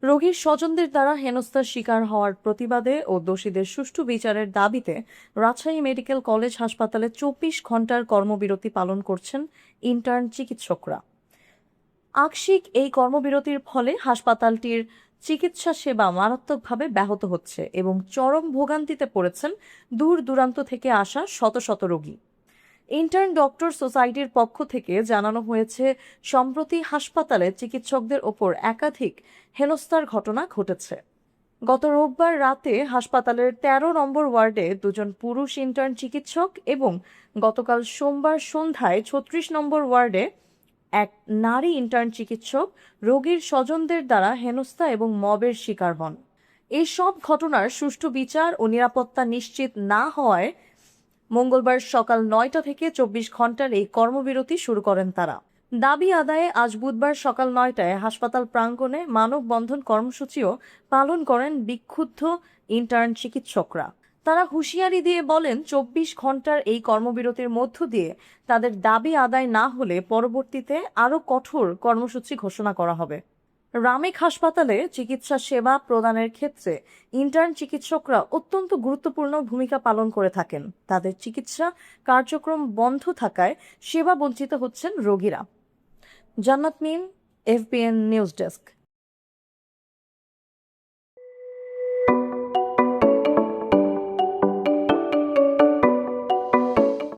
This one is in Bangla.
রোগীর স্বজনদের দ্বারা হেনস্থার শিকার হওয়ার প্রতিবাদে ও দোষীদের সুষ্ঠু বিচারের দাবিতে রাজশাহী মেডিকেল কলেজ হাসপাতালে ২৪ ঘন্টার কর্মবিরতি পালন করছেন ইন্টার্ন চিকিৎসকরা। আকস্মিক এই কর্মবিরতির ফলে হাসপাতালটির চিকিৎসা সেবা মারাত্মকভাবে ব্যাহত হচ্ছে এবং চরম ভোগান্তিতে পড়েছেন দূর দূরান্ত থেকে আসা শত শত রোগী। ইন্টার্ন ডক্টর সোসাইটির পক্ষ থেকে জানানো হয়েছে, সম্প্রতি হাসপাতালে চিকিৎসকদের ওপর একাধিক হেনস্থার ঘটনা ঘটেছে। গত রোববার রাতে হাসপাতালের ১৩ নম্বর ওয়ার্ডে দুজন পুরুষ ইন্টার্ন চিকিৎসক এবং গতকাল সোমবার সন্ধ্যায় ৩৬ নম্বর ওয়ার্ডে এক নারী ইন্টার্ন চিকিৎসক রোগীর স্বজনদের দ্বারা হেনস্থা এবং মবের শিকার হন। এই সব ঘটনার সুষ্ঠু বিচার ও নিরাপত্তা নিশ্চিত না হওয়ায় মঙ্গলবার সকাল ৯টা থেকে ২৪ ঘন্টার এই কর্মবিরতি শুরু করেন তারা। দাবি আদায়ে আজ বুধবার সকাল ৯টায় হাসপাতাল প্রাঙ্গণে মানববন্ধন কর্মসূচিও পালন করেন বিক্ষুব্ধ ইন্টার্ন চিকিৎসকরা। তারা হুঁশিয়ারি দিয়ে বলেন, ২৪ ঘন্টার এই কর্মবিরতির মধ্য দিয়ে তাদের দাবি আদায় না হলে পরবর্তীতে আরও কঠোর কর্মসূচি ঘোষণা করা হবে। রামেক হাসপাতালে চিকিৎসা সেবা প্রদানের ক্ষেত্রে ইন্টার্ন চিকিৎসকরা অত্যন্ত গুরুত্বপূর্ণ ভূমিকা পালন করে থাকেন। তাদের চিকিৎসা কার্যক্রম বন্ধ থাকায় সেবা বঞ্চিত হচ্ছেন রোগীরা। জান্নাত মিম, FBN নিউজ ডেস্ক।